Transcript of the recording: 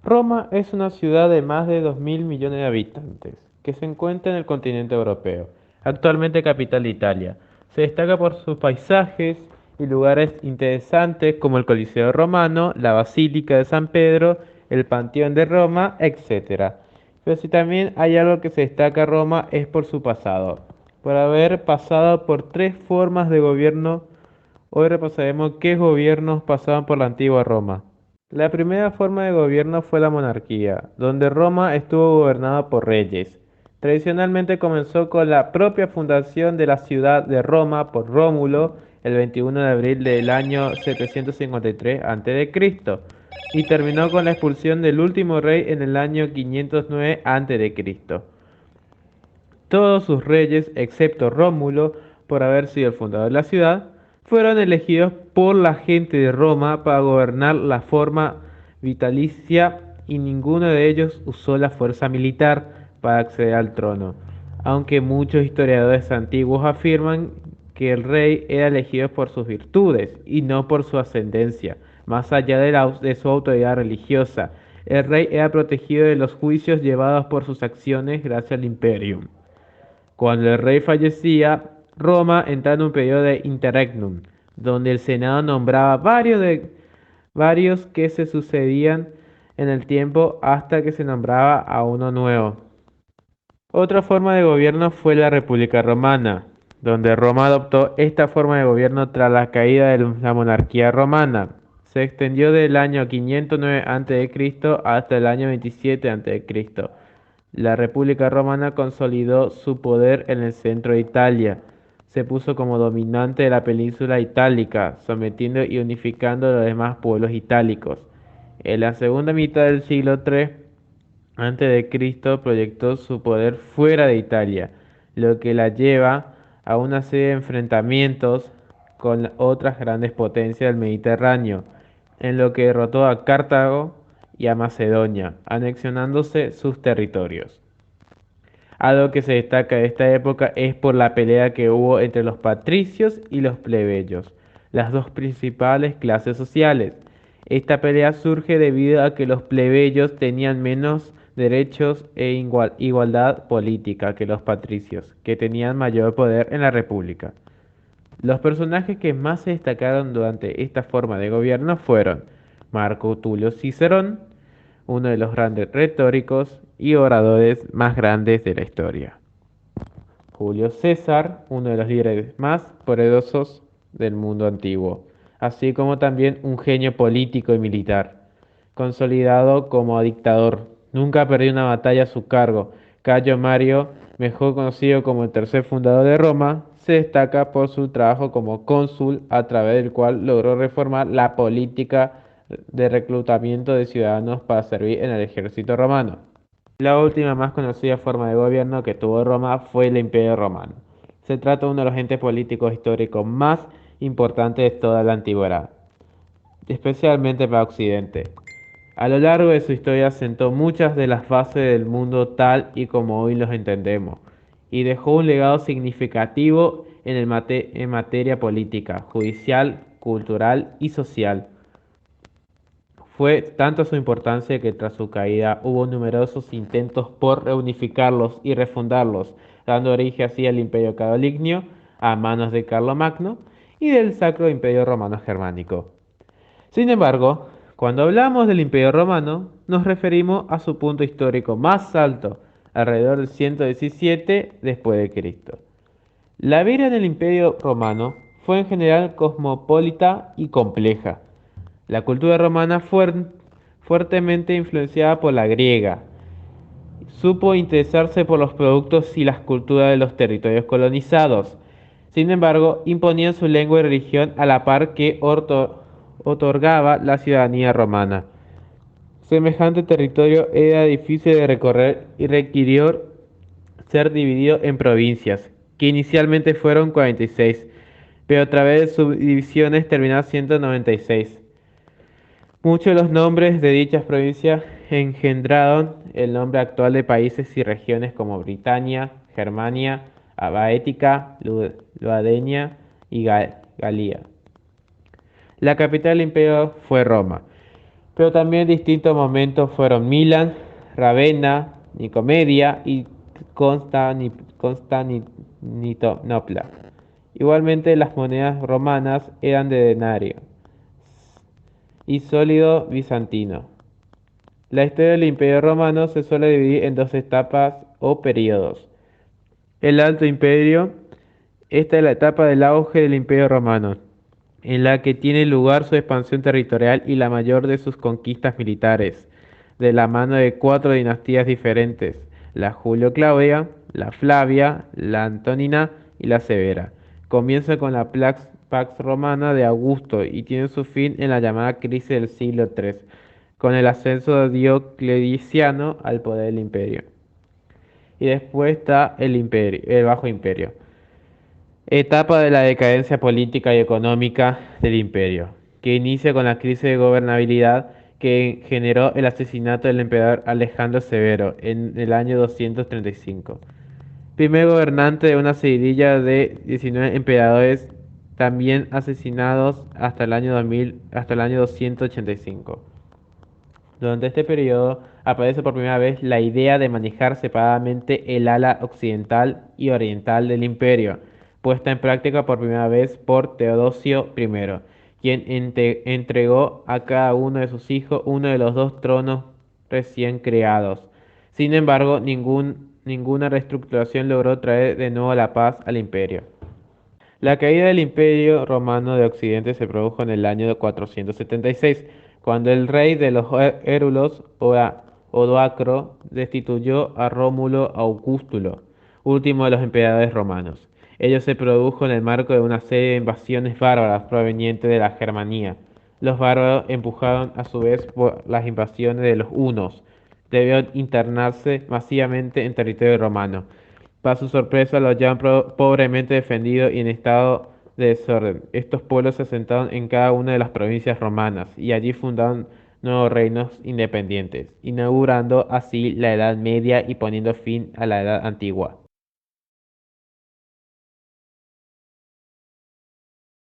Roma es una ciudad de más de 2.000 millones de habitantes, que se encuentra en el continente europeo, actualmente capital de Italia. Se destaca por sus paisajes y lugares interesantes como el Coliseo Romano, la Basílica de San Pedro, el Panteón de Roma, etc. Pero si también hay algo que se destaca Roma es por su pasado. Por haber pasado por tres formas de gobierno, hoy repasaremos qué gobiernos pasaban por la antigua Roma. La primera forma de gobierno fue la monarquía, donde Roma estuvo gobernada por reyes. Tradicionalmente comenzó con la propia fundación de la ciudad de Roma por Rómulo el 21 de abril del año 753 a.C. y terminó con la expulsión del último rey en el año 509 a.C. Todos sus reyes, excepto Rómulo, por haber sido el fundador de la ciudad, fueron elegidos por la gente de Roma para gobernar la forma vitalicia y ninguno de ellos usó la fuerza militar para acceder al trono, aunque muchos historiadores antiguos afirman que el rey era elegido por sus virtudes y no por su ascendencia, más allá de su autoridad religiosa. El rey era protegido de los juicios llevados por sus acciones gracias al imperium. Cuando el rey fallecía, Roma entraba en un periodo de interregnum, donde el Senado nombraba varios que se sucedían en el tiempo hasta que se nombraba a uno nuevo. Otra forma de gobierno fue la República Romana, donde Roma adoptó esta forma de gobierno tras la caída de la monarquía romana. Se extendió del año 509 a.C. hasta el año 27 a.C. La República Romana consolidó su poder en el centro de Italia. Se puso como dominante de la península itálica, sometiendo y unificando a los demás pueblos itálicos. En la segunda mitad del siglo III a.C. proyectó su poder fuera de Italia, lo que la lleva a una serie de enfrentamientos con otras grandes potencias del Mediterráneo, en lo que derrotó a Cartago y a Macedonia, anexionándose sus territorios. Algo que se destaca de esta época es por la pelea que hubo entre los patricios y los plebeyos, las dos principales clases sociales. Esta pelea surge debido a que los plebeyos tenían menos derechos e igualdad política que los patricios, que tenían mayor poder en la república. Los personajes que más se destacaron durante esta forma de gobierno fueron Marco Tulio Cicerón, uno de los grandes retóricos y oradores más grandes de la historia. Julio César, uno de los líderes más poderosos del mundo antiguo, así como también un genio político y militar, consolidado como dictador. Nunca perdió una batalla a su cargo. Cayo Mario, mejor conocido como el tercer fundador de Roma, se destaca por su trabajo como cónsul, a través del cual logró reformar la política de reclutamiento de ciudadanos para servir en el ejército romano. La última más conocida forma de gobierno que tuvo Roma fue el Imperio Romano. Se trata de uno de los entes políticos históricos más importantes de toda la antigüedad, especialmente para Occidente. A lo largo de su historia sentó muchas de las bases del mundo tal y como hoy los entendemos, y dejó un legado significativo en materia política, judicial, cultural y social. Fue tanta su importancia que tras su caída hubo numerosos intentos por reunificarlos y refundarlos, dando origen así al Imperio Carolingio a manos de Carlomagno y del Sacro Imperio Romano Germánico. Sin embargo, cuando hablamos del Imperio Romano, nos referimos a su punto histórico más alto, alrededor del 117 después de Cristo. La vida en el Imperio Romano fue en general cosmopolita y compleja. La cultura romana fue fuertemente influenciada por la griega. Supo interesarse por los productos y las culturas de los territorios colonizados. Sin embargo, imponían su lengua y religión a la par que otorgaba la ciudadanía romana. Semejante territorio era difícil de recorrer y requirió ser dividido en provincias, que inicialmente fueron 46, pero a través de subdivisiones terminaron siendo 96. Muchos de los nombres de dichas provincias engendraron el nombre actual de países y regiones como Britania, Germania, Abaética, Luadenia y Galía. La capital del imperio fue Roma, pero también en distintos momentos fueron Milán, Ravenna, Nicomedia y Constantinopla. Igualmente las monedas romanas eran de denario y sólido bizantino. La historia del Imperio Romano se suele dividir en dos etapas o periodos. El Alto Imperio. Esta es la etapa del auge del Imperio Romano, en la que tiene lugar su expansión territorial y la mayor de sus conquistas militares, de la mano de cuatro dinastías diferentes: la Julio-Claudia, la Flavia, la Antonina y la Severa. Comienza con la Pax Romana de Augusto y tiene su fin en la llamada crisis del siglo III, con el ascenso de Diocleciano al poder del imperio. Y después está el Bajo Imperio. Etapa de la decadencia política y económica del imperio, que inicia con la crisis de gobernabilidad que generó el asesinato del emperador Alejandro Severo en el año 235. Primer gobernante de una seguidilla de 19 emperadores también asesinados hasta el año 2000, hasta el año 285. Durante este periodo aparece por primera vez la idea de manejar separadamente el ala occidental y oriental del imperio, puesta en práctica por primera vez por Teodosio I, quien entregó a cada uno de sus hijos uno de los dos tronos recién creados. Sin embargo, ninguna reestructuración logró traer de nuevo la paz al imperio. La caída del Imperio Romano de Occidente se produjo en el año 476, cuando el rey de los Érulos, Odoacro, destituyó a Rómulo Augustulo, último de los emperadores romanos. Ello se produjo en el marco de una serie de invasiones bárbaras provenientes de la Germanía. Los bárbaros, empujados a su vez por las invasiones de los hunos, debieron internarse masivamente en territorio romano. Para su sorpresa, los hallaron pobremente defendidos y en estado de desorden. Estos pueblos se asentaron en cada una de las provincias romanas y allí fundaron nuevos reinos independientes, inaugurando así la Edad Media y poniendo fin a la Edad Antigua.